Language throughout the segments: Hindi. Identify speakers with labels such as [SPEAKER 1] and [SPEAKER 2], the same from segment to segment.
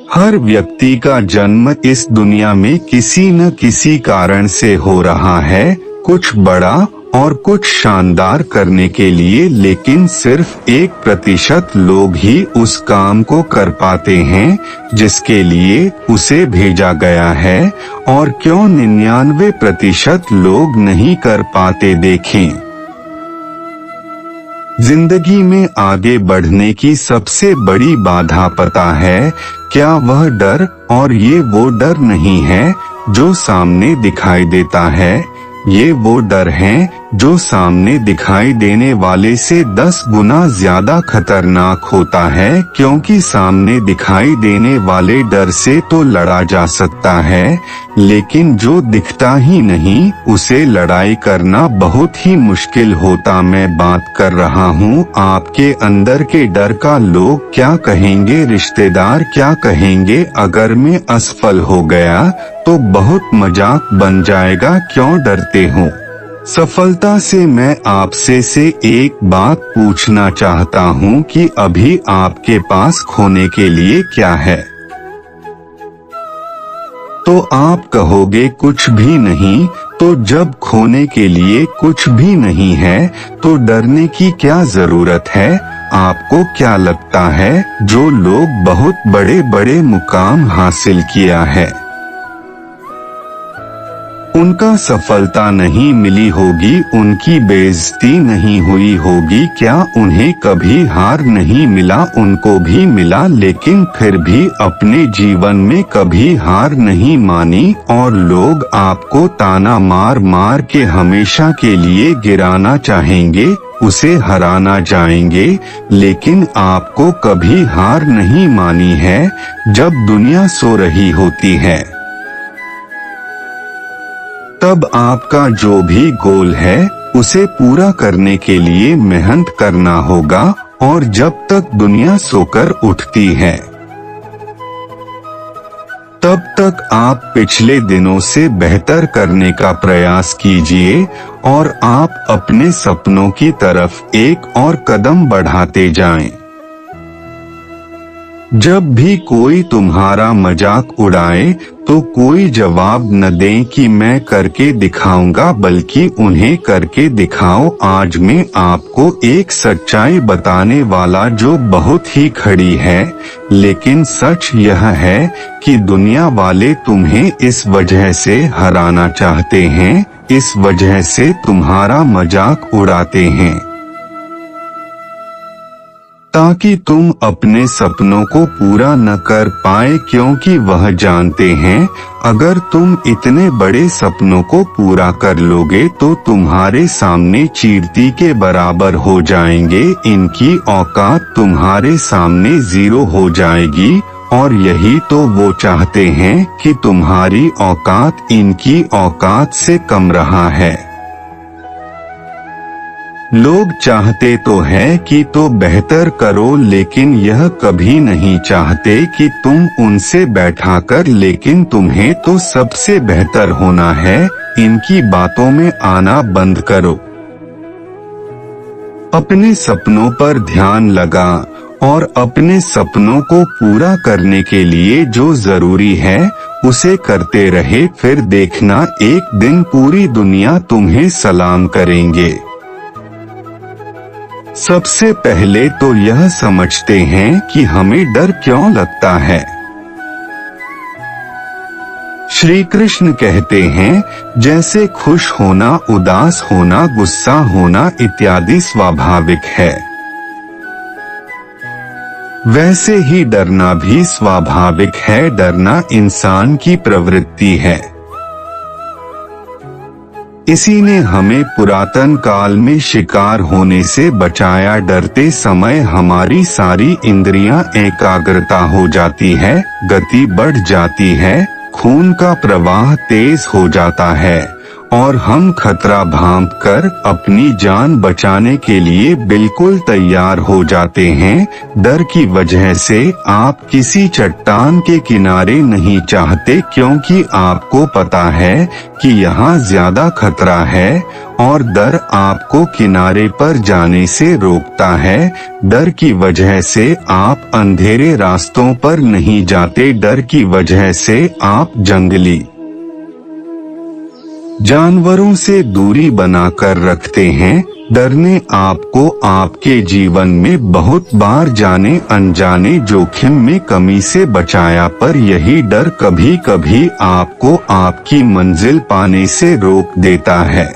[SPEAKER 1] हर व्यक्ति का जन्म इस दुनिया में किसी न किसी कारण से हो रहा है, कुछ बड़ा और कुछ शानदार करने के लिए, लेकिन सिर्फ 1% लोग ही उस काम को कर पाते हैं जिसके लिए उसे भेजा गया है, और क्यों 99% लोग नहीं कर पाते। देखें, जिंदगी में आगे बढ़ने की सबसे बड़ी बाधा पता है क्या? वह डर, और ये वो डर नहीं है जो सामने दिखाई देता है, ये वो डर है जो सामने दिखाई देने वाले से 10 गुना ज्यादा खतरनाक होता है, क्योंकि सामने दिखाई देने वाले डर से तो लड़ा जा सकता है, लेकिन जो दिखता ही नहीं उसे लड़ाई करना बहुत ही मुश्किल होता। मैं बात कर रहा हूँ आपके अंदर के डर का। लोग क्या कहेंगे, रिश्तेदार क्या कहेंगे, अगर मैं असफल हो गया तो बहुत मजाक बन जाएगा, क्यों डरते हो? सफलता से मैं आपसे से एक बात पूछना चाहता हूँ कि अभी आपके पास खोने के लिए क्या है? तो आप कहोगे कुछ भी नहीं। तो जब खोने के लिए कुछ भी नहीं है तो डरने की क्या जरूरत है? आपको क्या लगता है जो लोग बहुत बड़े बड़े मुकाम हासिल किया है, उनका सफलता नहीं मिली होगी, उनकी बेइज्जती नहीं हुई होगी, क्या उन्हें कभी हार नहीं मिला? उनको भी मिला, लेकिन फिर भी अपने जीवन में कभी हार नहीं मानी, और लोग आपको ताना मार मार के हमेशा के लिए गिराना चाहेंगे, उसे हराना जाएंगे, लेकिन आपको कभी हार नहीं मानी है जब दुनिया सो रही होती है। तब आपका जो भी गोल है उसे पूरा करने के लिए मेहनत करना होगा, और जब तक दुनिया सोकर उठती है तब तक आप पिछले दिनों से बेहतर करने का प्रयास कीजिए, और आप अपने सपनों की तरफ एक और कदम बढ़ाते जाएं। जब भी कोई तुम्हारा मजाक उड़ाए तो कोई जवाब न दें कि मैं करके दिखाऊंगा, बल्कि उन्हें करके दिखाओ। आज मैं आपको एक सच्चाई बताने वाला जो बहुत ही खड़ी है, लेकिन सच यह है कि दुनिया वाले तुम्हें इस वजह से हराना चाहते हैं, इस वजह से तुम्हारा मजाक उड़ाते हैं, ताकि तुम अपने सपनों को पूरा न कर पाए, क्योंकि वह जानते हैं अगर तुम इतने बड़े सपनों को पूरा कर लोगे तो तुम्हारे सामने चींटी के बराबर हो जाएंगे, इनकी औकात तुम्हारे सामने 0 हो जाएगी, और यही तो वो चाहते हैं कि तुम्हारी औकात इनकी औकात से कम रहा है। लोग चाहते तो है कि तो बेहतर करो, लेकिन यह कभी नहीं चाहते कि तुम उनसे बैठा कर, लेकिन तुम्हें तो सबसे बेहतर होना है। इनकी बातों में आना बंद करो, अपने सपनों पर ध्यान लगा, और अपने सपनों को पूरा करने के लिए जो जरूरी है उसे करते रहे, फिर देखना एक दिन पूरी दुनिया तुम्हें सलाम करेंगे। सबसे पहले तो यह समझते हैं कि हमें डर क्यों लगता है। श्री कृष्ण कहते हैं जैसे खुश होना, उदास होना, गुस्सा होना इत्यादि स्वाभाविक है, वैसे ही डरना भी स्वाभाविक है। डरना इंसान की प्रवृत्ति है। इसी ने हमें पुरातन काल में शिकार होने से बचाया। डरते समय हमारी सारी इंद्रियां एकाग्रता हो जाती है, गति बढ़ जाती है, खून का प्रवाह तेज हो जाता है, और हम खतरा भांपकर अपनी जान बचाने के लिए बिल्कुल तैयार हो जाते हैं। डर की वजह से आप किसी चट्टान के किनारे नहीं चाहते, क्योंकि आपको पता है कि यहाँ ज्यादा खतरा है और डर आपको किनारे पर जाने से रोकता है। डर की वजह से आप अंधेरे रास्तों पर नहीं जाते, डर की वजह से आप जंगली जानवरों से दूरी बनाकर रखते हैं। डर ने आपको आपके जीवन में बहुत बार जाने अनजाने जोखिम में कमी से बचाया, पर यही डर कभी कभी आपको आपकी मंजिल पाने से रोक देता है,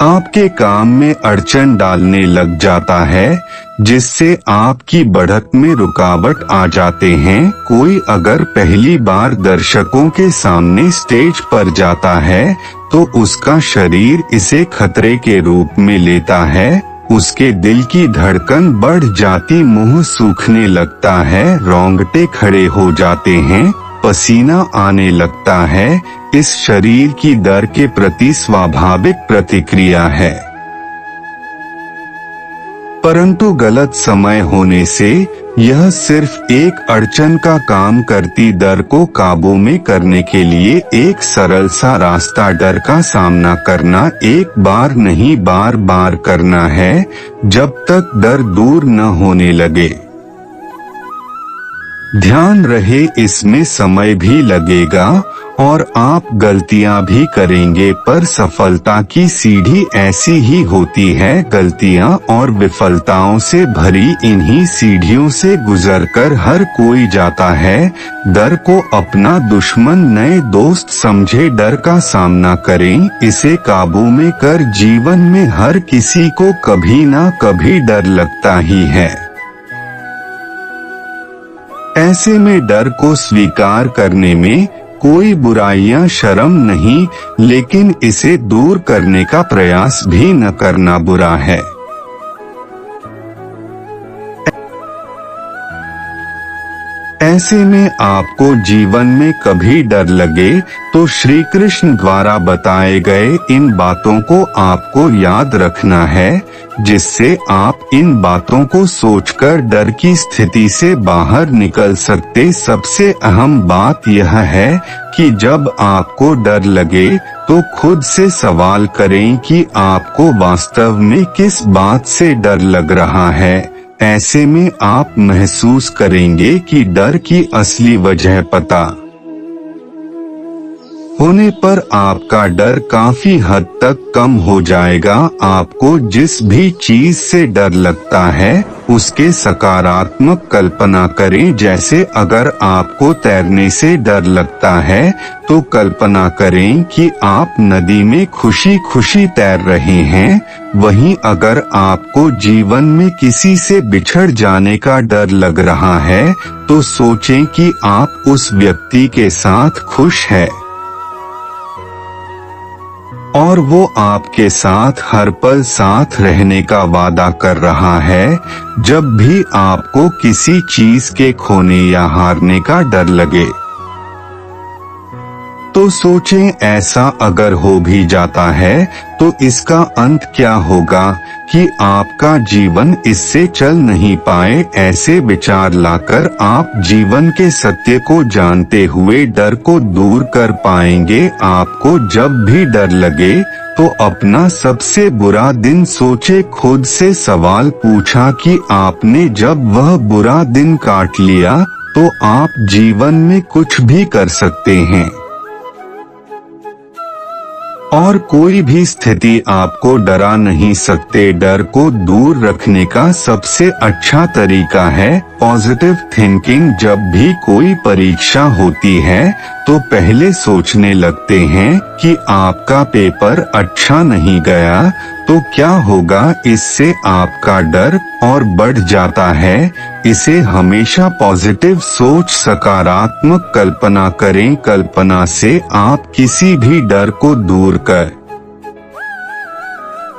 [SPEAKER 1] आपके काम में अड़चन डालने लग जाता है, जिससे आपकी बढ़त में रुकावट आ जाते हैं। कोई अगर पहली बार दर्शकों के सामने स्टेज पर जाता है तो उसका शरीर इसे खतरे के रूप में लेता है, उसके दिल की धड़कन बढ़ जाती, मुंह सूखने लगता है, रोंगटे खड़े हो जाते हैं, पसीना आने लगता है। इस शरीर की डर के प्रति स्वाभाविक प्रतिक्रिया है, परंतु गलत समय होने से यह सिर्फ एक अड़चन का काम करती। डर को काबू में करने के लिए एक सरल सा रास्ता डर का सामना करना, एक बार नहीं बार बार करना है, जब तक डर दूर न होने लगे। ध्यान रहे इसमें समय भी लगेगा और आप गलतियां भी करेंगे, पर सफलता की सीढ़ी ऐसी ही होती है। गलतियां और विफलताओं से भरी इन्हीं सीढ़ियों से गुजरकर हर कोई जाता है। डर को अपना दुश्मन नए दोस्त समझे, डर का सामना करें, इसे काबू में कर। जीवन में हर किसी को कभी ना कभी डर लगता ही है। ऐसे में डर को स्वीकार करने में कोई बुराइयां शर्म नहीं, लेकिन इसे दूर करने का प्रयास भी न करना बुरा है। ऐसे में आपको जीवन में कभी डर लगे तो श्री कृष्ण द्वारा बताए गए इन बातों को आपको याद रखना है, जिससे आप इन बातों को सोचकर डर की स्थिति से बाहर निकल सकते। सबसे अहम बात यह है कि जब आपको डर लगे तो खुद से सवाल करें कि आपको वास्तव में किस बात से डर लग रहा है। ऐसे में आप महसूस करेंगे कि डर की असली वजह पता होने पर आपका डर काफी हद तक कम हो जाएगा। आपको जिस भी चीज से डर लगता है उसके सकारात्मक कल्पना करें। जैसे अगर आपको तैरने से डर लगता है तो कल्पना करें कि आप नदी में खुशी खुशी तैर रहे हैं। वहीं अगर आपको जीवन में किसी से बिछड़ जाने का डर लग रहा है तो सोचें कि आप उस व्यक्ति के साथ खुश हैं और वो आपके साथ हर पल साथ रहने का वादा कर रहा है। जब भी आपको किसी चीज के खोने या हारने का डर लगे तो सोचें, ऐसा अगर हो भी जाता है तो इसका अंत क्या होगा कि आपका जीवन इससे चल नहीं पाए। ऐसे विचार लाकर आप जीवन के सत्य को जानते हुए डर को दूर कर पाएंगे। आपको जब भी डर लगे तो अपना सबसे बुरा दिन सोचे, खुद से सवाल पूछा कि आपने जब वह बुरा दिन काट लिया तो आप जीवन में कुछ भी कर सकते हैं और कोई भी स्थिति आपको डरा नहीं सकते। डर को दूर रखने का सबसे अच्छा तरीका है पॉजिटिव थिंकिंग। जब भी कोई परीक्षा होती है तो पहले सोचने लगते हैं कि आपका पेपर अच्छा नहीं गया तो क्या होगा। इससे आपका डर और बढ़ जाता है। इसे हमेशा पॉजिटिव सोच, सकारात्मक कल्पना करें। कल्पना से आप किसी भी डर को दूर कर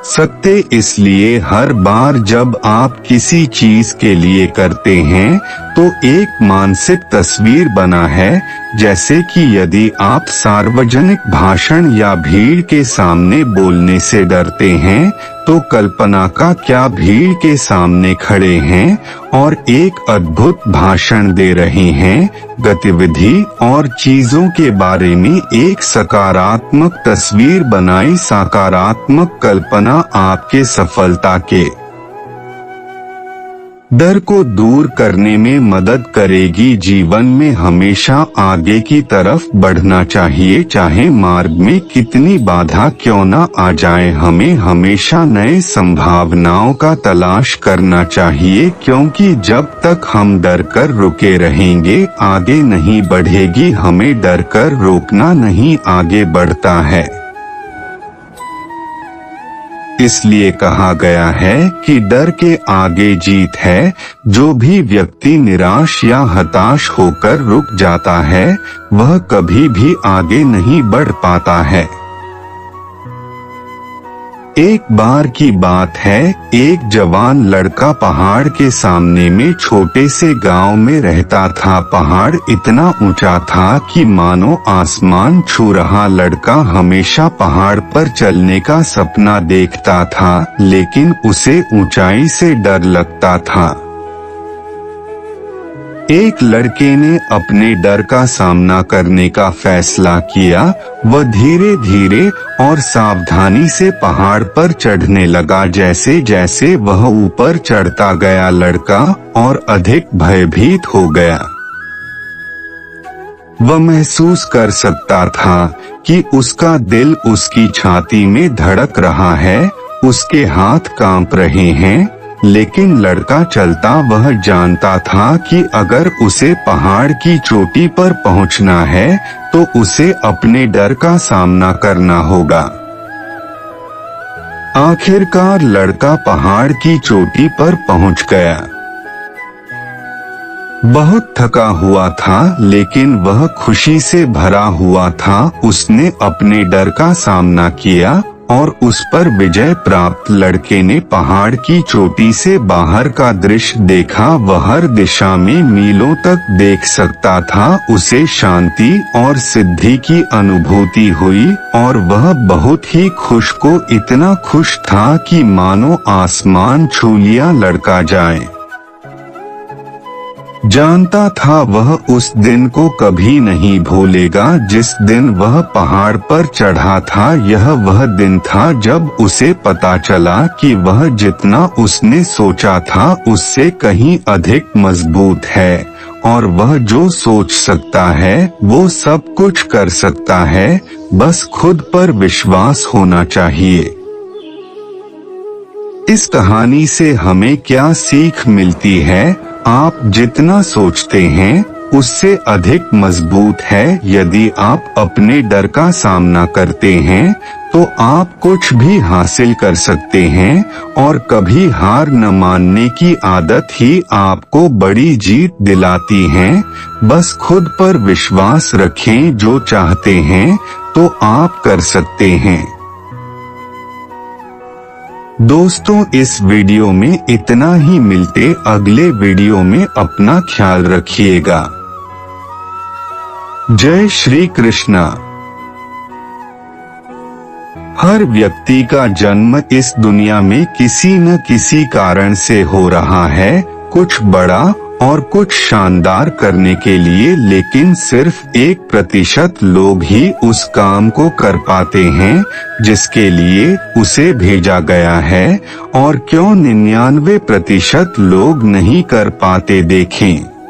[SPEAKER 1] सकते। इसलिए हर बार जब आप किसी चीज के लिए करते हैं तो एक मानसिक तस्वीर बना है जैसे कि यदि आप सार्वजनिक भाषण या भीड़ के सामने बोलने से डरते हैं, तो कल्पना का क्या भीड़ के सामने खड़े हैं और एक अद्भुत भाषण दे रहे हैं। गतिविधि और चीजों के बारे में एक सकारात्मक तस्वीर बनाई। सकारात्मक कल्पना आपके सफलता के डर को दूर करने में मदद करेगी। जीवन में हमेशा आगे की तरफ बढ़ना चाहिए, चाहे मार्ग में कितनी बाधा क्यों न आ जाए। हमें हमेशा नए संभावनाओं का तलाश करना चाहिए, क्योंकि जब तक हम डर कर रुके रहेंगे आगे नहीं बढ़ेगी। हमें डर कर रोकना नहीं, आगे बढ़ता है। इसलिए कहा गया है कि डर के आगे जीत है। जो भी व्यक्ति निराश या हताश होकर रुक जाता है वह कभी भी आगे नहीं बढ़ पाता है। एक बार की बात है, एक जवान लड़का पहाड़ के सामने में छोटे से गांव में रहता था। पहाड़ इतना ऊंचा था कि मानो आसमान छू रहा। लड़का हमेशा पहाड़ पर चलने का सपना देखता था, लेकिन उसे ऊंचाई से डर लगता था। एक लड़के ने अपने डर का सामना करने का फैसला किया। वह धीरे धीरे और सावधानी से पहाड़ पर चढ़ने लगा। जैसे जैसे वह ऊपर चढ़ता गया, लड़का और अधिक भयभीत हो गया। वह महसूस कर सकता था कि उसका दिल उसकी छाती में धड़क रहा है, उसके हाथ कांप रहे हैं। लेकिन लड़का चलता, वह जानता था कि अगर उसे पहाड़ की चोटी पर पहुंचना है तो उसे अपने डर का सामना करना होगा। आखिरकार लड़का पहाड़ की चोटी पर पहुंच गया। बहुत थका हुआ था, लेकिन वह खुशी से भरा हुआ था। उसने अपने डर का सामना किया और उस पर विजय प्राप्त। लड़के ने पहाड़ की चोटी से बाहर का दृश्य देखा। वह हर दिशा में मीलों तक देख सकता था। उसे शांति और सिद्धि की अनुभूति हुई और वह बहुत ही खुश को इतना खुश था कि मानो आसमान छू लिया। लड़का जाए जानता था वह उस दिन को कभी नहीं भूलेगा जिस दिन वह पहाड़ पर चढ़ा था। यह वह दिन था जब उसे पता चला कि वह जितना उसने सोचा था उससे कहीं अधिक मजबूत है और वह जो सोच सकता है वो सब कुछ कर सकता है। बस खुद पर विश्वास होना चाहिए। इस कहानी से हमें क्या सीख मिलती है? आप जितना सोचते हैं उससे अधिक मजबूत है। यदि आप अपने डर का सामना करते हैं तो आप कुछ भी हासिल कर सकते हैं और कभी हार न मानने की आदत ही आपको बड़ी जीत दिलाती है। बस खुद पर विश्वास रखें, जो चाहते हैं तो आप कर सकते हैं। दोस्तों, इस वीडियो में इतना ही। मिलते अगले वीडियो में। अपना ख्याल रखिएगा। जय श्री कृष्णा। हर व्यक्ति का जन्म इस दुनिया में किसी न किसी कारण से हो रहा है, कुछ बड़ा और कुछ शानदार करने के लिए, लेकिन सिर्फ 1% लोग ही उस काम को कर पाते हैं जिसके लिए उसे भेजा गया है। और क्यों 99% लोग नहीं कर पाते? देखें।